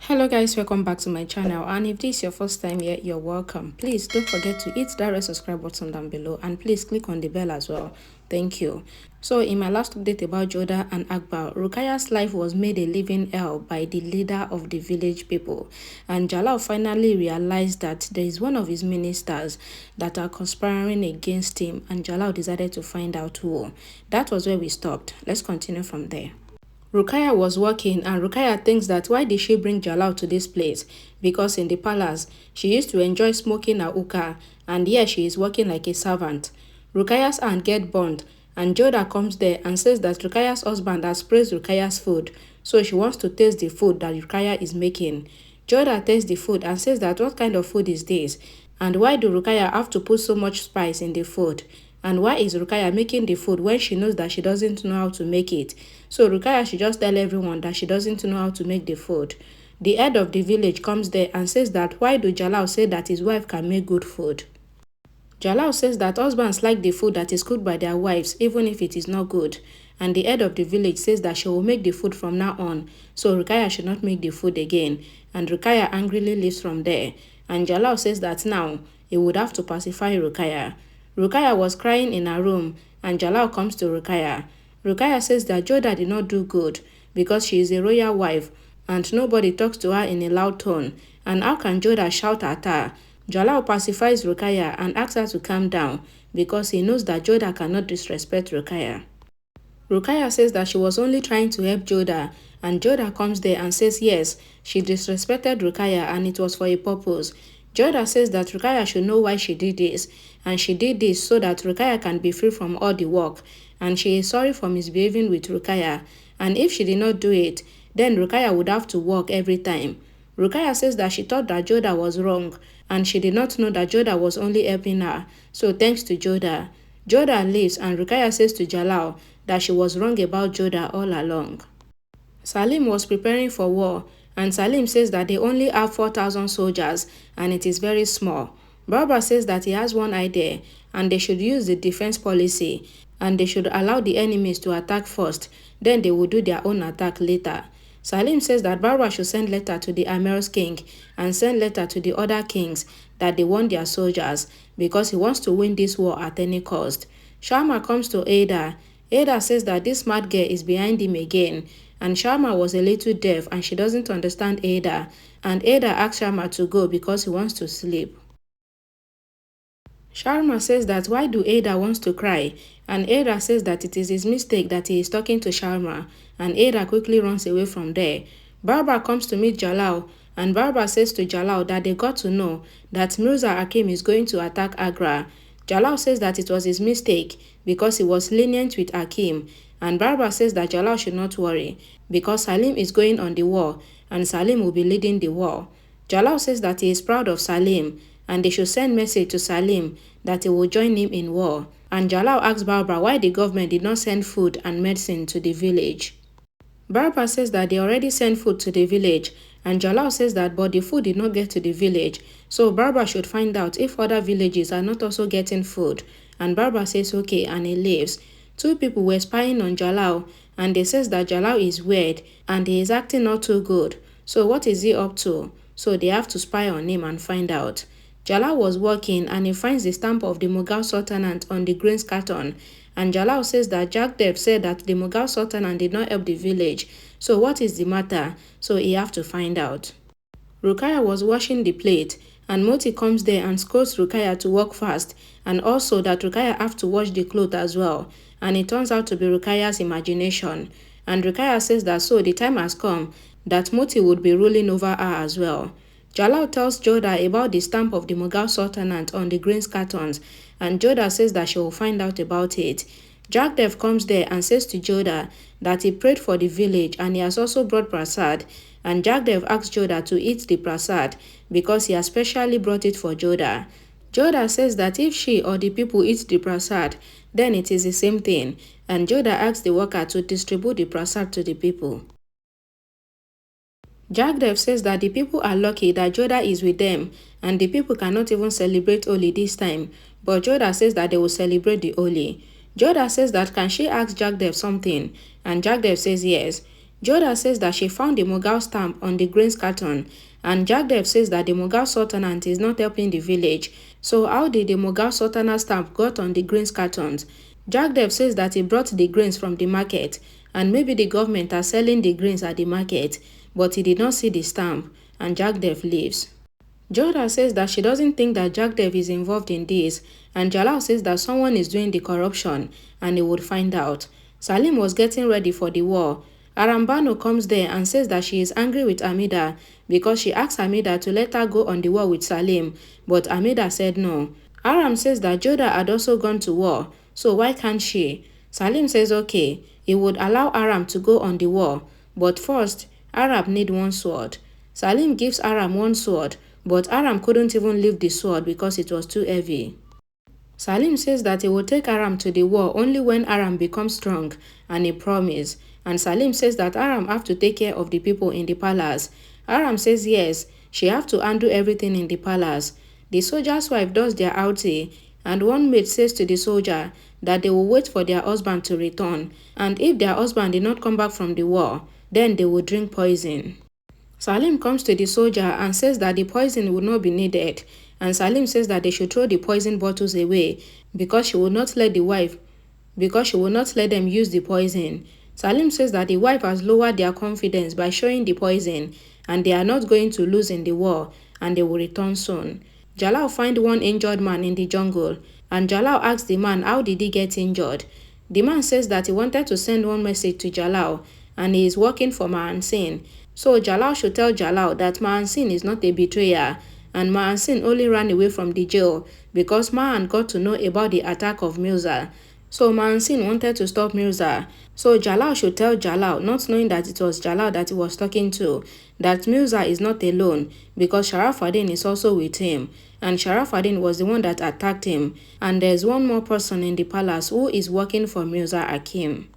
Hello guys, welcome back to my channel, and if this is your first time here, you're welcome. Please don't forget to hit that red subscribe button down below, and please click on the bell as well. Thank you. So in my last update about Jodha and AKBAR, Rukaya's life was made a living hell by the leader of the village people, and Jalal finally realized that there is one of his ministers that are conspiring against him, and Jalal decided to find out who. That was where we stopped. Let's continue from there. Rukaya was working, and Rukaya thinks that why did she bring Jalal to this place? Because in the palace, she used to enjoy smoking a hookah, and here she is working like a servant. Rukaya's aunt get burned, and Jodha comes there and says that Rukaya's husband has praised Rukaya's food, so she wants to taste the food that Rukaya is making. Jodha tastes the food and says that what kind of food is this? And why do Rukaya have to put so much spice in the food? And why is Rukaya making the food when she knows that she doesn't know how to make it? So Rukaya should just tell everyone that she doesn't know how to make the food. The head of the village comes there and says that why do Jalal say that his wife can make good food? Jalal says that husbands like the food that is cooked by their wives even if it is not good. And the head of the village says that she will make the food from now on, so Rukaya should not make the food again. And Rukaya angrily leaves from there. And Jalal says that now he would have to pacify Rukaya. Rukaya was crying in her room, and Jalal comes to Rukaya. Rukaya says that Jodha did not do good because she is a royal wife and nobody talks to her in a loud tone. And how can Jodha shout at her? Jalal pacifies Rukaya and asks her to calm down because he knows that Jodha cannot disrespect Rukaya. Rukaya says that she was only trying to help Jodha, and Jodha comes there and says yes, she disrespected Rukaya and it was for a purpose. Jodha says that Rukaya should know why she did this, and she did this so that Rukaya can be free from all the work, and she is sorry for misbehaving with Rukaya, and if she did not do it, then Rukaya would have to work every time. Rukaya says that she thought that Jodha was wrong, and she did not know that Jodha was only helping her, so thanks to Jodha. Jodha leaves, and Rukaya says to Jalal that she was wrong about Jodha all along. Salim was preparing for war, and Salim says that they only have 4,000 soldiers and it is very small. Barbara says that he has one idea, and they should use the defense policy, and they should allow the enemies to attack first, then they will do their own attack later. Salim says that Barbara should send letter to the Amir's king and send letter to the other kings that they want their soldiers because he wants to win this war at any cost. Sharma comes to Ada. Ada says that this smart girl is behind him again, and Sharma was a little deaf and she doesn't understand Ada, and Ada asks Sharma to go because he wants to sleep. Sharma says that why do Ada wants to cry, and Ada says that it is his mistake that he is talking to Sharma, and Ada quickly runs away from there. Barbara comes to meet Jalal, and Barbara says to Jalal that they got to know that Mirza Hakim is going to attack Agra. Jalal says that it was his mistake because he was lenient with Hakim, and Barbara says that Jalal should not worry because Salim is going on the war and Salim will be leading the war. Jalal says that he is proud of Salim and they should send message to Salim that he will join him in war. And Jalal asks Barbara why the government did not send food and medicine to the village. Barbara says that they already sent food to the village, and Jalal says that but the food did not get to the village, so Barbara should find out if other villages are not also getting food. And Barbara says okay, and he leaves. Two people were spying on Jalal, and they says that Jalal is weird and he is acting not too good. So what is he up to? So they have to spy on him and find out. Jalal was working and he finds the stamp of the Mughal Sultanate on the grains carton, and Jalal says that Jagdev said that the Mughal Sultanate did not help the village. So what is the matter? So he have to find out. Rukaya was washing the plate, and Moti comes there and scolds Rukaya to work fast, and also that Rukaya have to wash the clothes as well, and it turns out to be Rukaya's imagination. And Rukaya says that so the time has come that Moti would be ruling over her as well. Jalal tells Jodha about the stamp of the Mughal Sultanate on the grains cartons, and Jodha says that she will find out about it. Jagdev comes there and says to Jodha that he prayed for the village and he has also brought prasad, and Jagdev asks Jodha to eat the prasad because he has specially brought it for Jodha. Jodha says that if she or the people eat the prasad, then it is the same thing, and Jodha asks the worker to distribute the prasad to the people. Jagdev says that the people are lucky that Jodha is with them, and the people cannot even celebrate Holi this time, but Jodha says that they will celebrate the Holi. Jodha says that can she ask Jagdev something, and Jagdev says yes. Jodha says that she found the Mughal stamp on the grains carton, and Jagdev says that the Mughal Sultanate is not helping the village. So how did the Mughal Sultanate stamp got on the grains cartons? Jagdev says that he brought the grains from the market, and maybe the government are selling the grains at the market, but he did not see the stamp, and Jagdev leaves. Jodha says that she doesn't think that Jagdev is involved in this, and Jalal says that someone is doing the corruption, and he would find out. Salim was getting ready for the war. Arambano comes there and says that she is angry with Amida because she asked Amida to let her go on the war with Salim, but Amida said no. Aram says that Jodha had also gone to war, so why can't she? Salim says okay, he would allow Aram to go on the war, but first, Aram need one sword. Salim gives Aram one sword, but Aram couldn't even lift the sword because it was too heavy. Salim says that he will take Aram to the war only when Aram becomes strong, and he promised. And Salim says that Aram have to take care of the people in the palace. Aram says yes, she have to undo everything in the palace. The soldier's wife does their outing, and one maid says to the soldier that they will wait for their husband to return, and if their husband did not come back from the war, then they will drink poison. Salim comes to the soldier and says that the poison would not be needed, and Salim says that they should throw the poison bottles away because she will not let them use the poison. Salim says that the wife has lowered their confidence by showing the poison, and they are not going to lose in the war, and they will return soon. Jalal finds one injured man in the jungle, and Jalal asks the man how did he get injured. The man says that he wanted to send one message to Jalal, and he is working for Mahansin. So Jalal should tell Jalal that Mahansin is not a betrayer, and Mahansin only ran away from the jail because Mahan got to know about the attack of Mirza. So Mahansin wanted to stop Mirza. So Jalal should tell Jalal, not knowing that it was Jalal that he was talking to, that Mirza is not alone because Sharafuddin is also with him, and Sharafuddin was the one that attacked him, and there's one more person in the palace who is working for Mirza Hakim.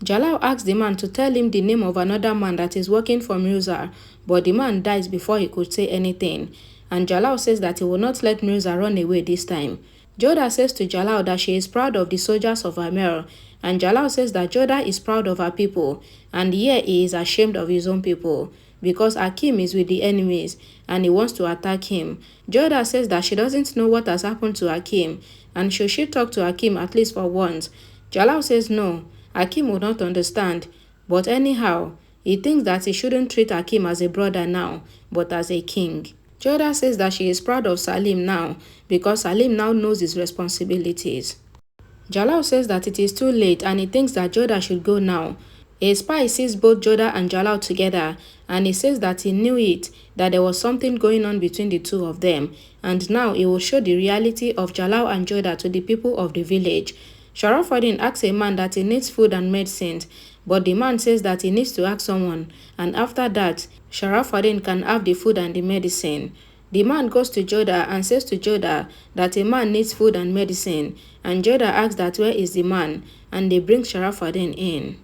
Jalal asks the man to tell him the name of another man that is working for Mirza, but the man dies before he could say anything, and Jalal says that he will not let Mirza run away this time. Jodha says to Jalal that she is proud of the soldiers of Amer, and Jalal says that Jodha is proud of her people, and here he is ashamed of his own people, because Hakim is with the enemies, and he wants to attack him. Jodha says that she doesn't know what has happened to Hakim, and should she talk to Hakim at least for once. Jalal says no, Hakim would not understand, but anyhow, he thinks that he shouldn't treat Hakim as a brother now, but as a king. Jodha says that she is proud of Salim now, because Salim now knows his responsibilities. Jalal says that it is too late and he thinks that Jodha should go now. A spy sees both Jodha and Jalal together, and he says that he knew it, that there was something going on between the two of them, and now he will show the reality of Jalal and Jodha to the people of the village. Sharafuddin asks a man that he needs food and medicines, but the man says that he needs to ask someone, and after that, Sharafuddin can have the food and the medicine. The man goes to Jodha and says to Jodha that a man needs food and medicine, and Jodha asks that where is the man, and they bring Sharafuddin in.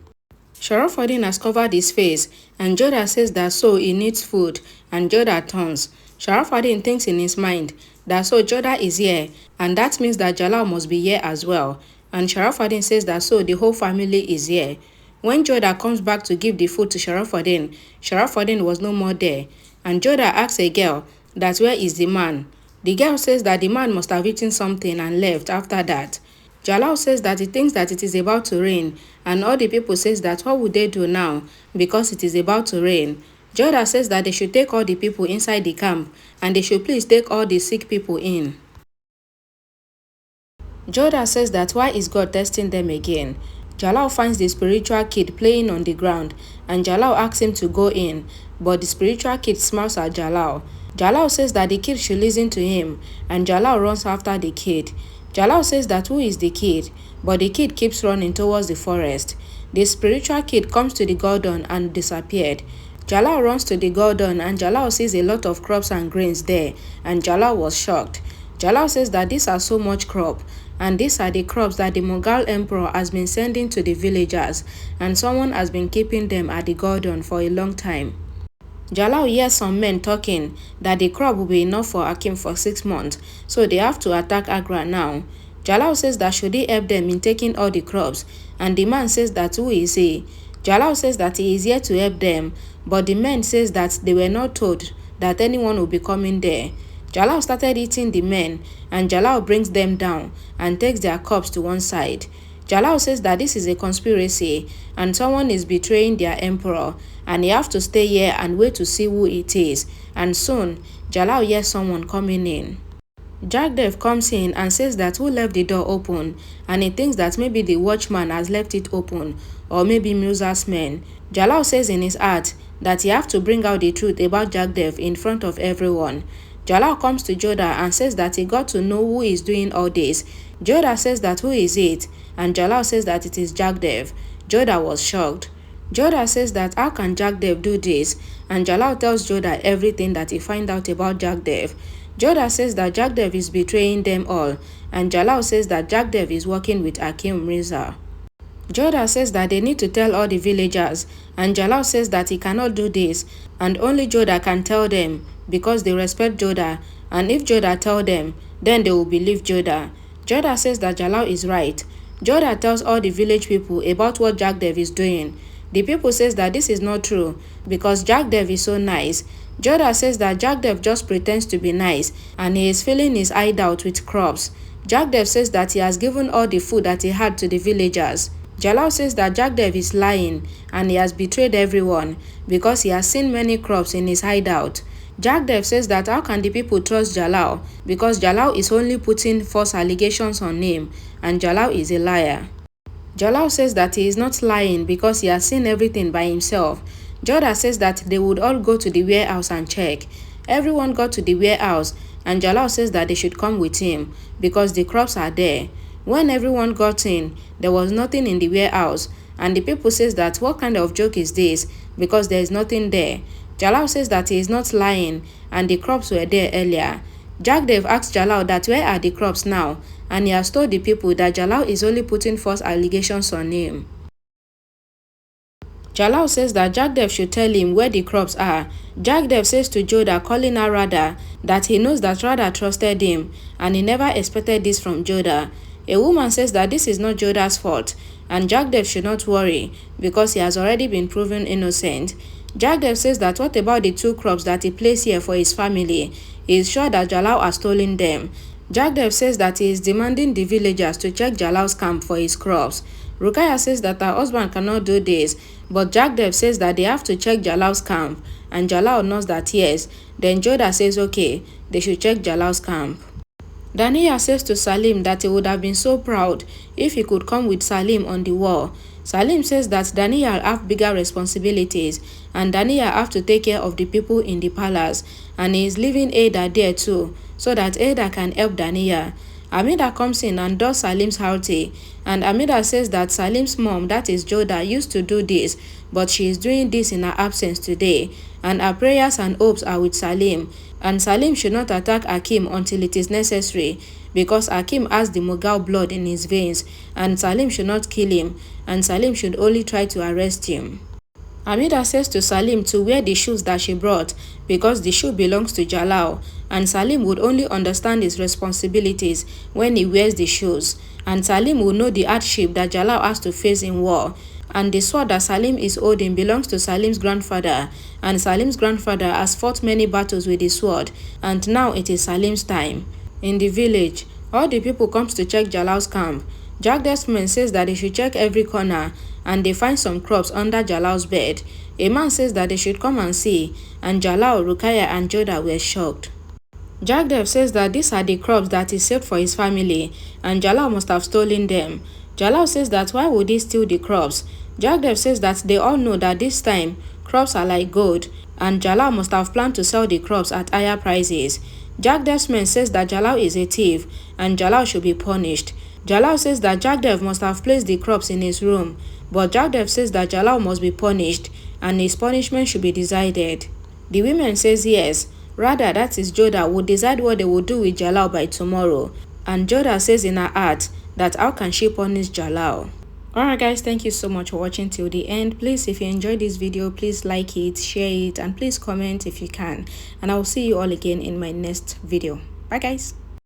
Sharafuddin has covered his face, and Jodha says that so he needs food, and Jodha turns. Sharafuddin thinks in his mind that so Jodha is here, and that means that Jalal must be here as well. And Sharafuddin says that so the whole family is here. When Jodha comes back to give the food to Sharafuddin, Sharafuddin was no more there, and Jodha asks a girl that where is the man. The girl says that the man must have eaten something and left after that. Jalal says that he thinks that it is about to rain, and all the people says that what would they do now because it is about to rain. Jodha says that they should take all the people inside the camp, and they should please take all the sick people in. Jodha says that why is God testing them again? Jalal finds the spiritual kid playing on the ground, and Jalal asks him to go in, but the spiritual kid smiles at Jalal. Jalal says that the kid should listen to him, and Jalal runs after the kid. Jalal says that who is the kid, but the kid keeps running towards the forest. The spiritual kid comes to the garden and disappeared. Jalal runs to the garden, and Jalal sees a lot of crops and grains there, and Jalal was shocked. Jalal says that these are so much crop, and these are the crops that the Mughal emperor has been sending to the villagers, and someone has been keeping them at the garden for a long time. Jalal hears some men talking that the crop will be enough for Hakim for 6 months, so they have to attack Agra now. Jalal says that should he help them in taking all the crops, and the man says that who is he? Jalal says that he is here to help them, but the men says that they were not told that anyone will be coming there. Jalal started eating the men, and Jalal brings them down and takes their cups to one side. Jalal says that this is a conspiracy and someone is betraying their emperor, and he have to stay here and wait to see who it is. And soon, Jalal hears someone coming in. Jagdev comes in and says that who left the door open, and he thinks that maybe the watchman has left it open, or maybe Musa's men. Jalal says in his heart that he have to bring out the truth about Jagdev in front of everyone. Jalal comes to Jodha and says that he got to know who is doing all this. Jodha says that who is it, and Jalal says that it is Jagdev. Jodha was shocked. Jodha says that how can Jagdev do this, and Jalal tells Jodha everything that he find out about Jagdev. Jodha says that Jagdev is betraying them all, and Jalal says that Jagdev is working with Hakim Mirza. Jodha says that they need to tell all the villagers, and Jalal says that he cannot do this, and only Jodha can tell them because they respect Jodha, and if Jodha tell them, then they will believe Jodha. Jodha says that Jalal is right. Jodha tells all the village people about what Jagdev is doing. The people says that this is not true because Jagdev is so nice. Jodha says that Jagdev just pretends to be nice and he is filling his hideout with crops. Jagdev says that he has given all the food that he had to the villagers. Jalal says that Jagdev is lying and he has betrayed everyone because he has seen many crops in his hideout. Jagdev says that how can the people trust Jalal because Jalal is only putting false allegations on him and Jalal is a liar. Jalal says that he is not lying because he has seen everything by himself. Jodha says that they would all go to the warehouse and check. Everyone got to the warehouse and Jalal says that they should come with him because the crops are there. When everyone got in, there was nothing in the warehouse and the people says that what kind of joke is this because there is nothing there. Jalal says that he is not lying and the crops were there earlier. Jagdev asks Jalal that where are the crops now, and he has told the people that Jalal is only putting false allegations on him. Jalal says that Jagdev should tell him where the crops are. Jagdev says to Jodha, calling her Radha, that he knows that Radha trusted him and he never expected this from Jodha. A woman says that this is not Jodha's fault and Jagdev should not worry because he has already been proven innocent. Jagdev says that what about the 2 crops that he placed here for his family? He is sure that Jalal has stolen them. Jagdev says that he is demanding the villagers to check Jalal's camp for his crops. Rukaya says that her husband cannot do this, but Jagdev says that they have to check Jalal's camp, and Jalal knows that yes. Then Jodha says okay, they should check Jalal's camp. Daniya says to Salim that he would have been so proud if he could come with Salim on the war. Salim says that Daniya have bigger responsibilities and Daniya have to take care of the people in the palace, and he is leaving Ada there too so that Ada can help Daniya. Amida comes in and does Salim's houghty, and Amida says that Salim's mom, that is Jodha, used to do this, but she is doing this in her absence today, and her prayers and hopes are with Salim, and Salim should not attack Hakim until it is necessary, because Hakim has the Mughal blood in his veins, and Salim should not kill him, and Salim should only try to arrest him. Amida says to Salim to wear the shoes that she brought because the shoe belongs to Jalal, and Salim would only understand his responsibilities when he wears the shoes, and Salim will know the hardship that Jalal has to face in war. And the sword that Salim is holding belongs to Salim's grandfather, and Salim's grandfather has fought many battles with the sword, and now it is Salim's time. In the village, all the people comes to check Jalal's camp. Jagdev's men says that they should check every corner, and they find some crops under Jalal's bed. A man says that they should come and see, and Jalal, Rukaya and Jodha were shocked. Jagdev says that these are the crops that he saved for his family, and Jalal must have stolen them. Jalal says that why would he steal the crops? Jagdev says that they all know that this time crops are like gold, and Jalal must have planned to sell the crops at higher prices. Jagdev's men says that Jalal is a thief, and Jalal should be punished. Jalal says that Jagdev must have placed the crops in his room, but Jagdev says that Jalal must be punished, and his punishment should be decided. The women says yes, rather that is Jodha would decide what they will do with Jalal by tomorrow, and Jodha says in her heart that how can she punish Jalal. Alright guys, thank you so much for watching till the end. Please, if you enjoyed this video, please like it, share it, and please comment if you can. And I will see you all again in my next video. Bye guys.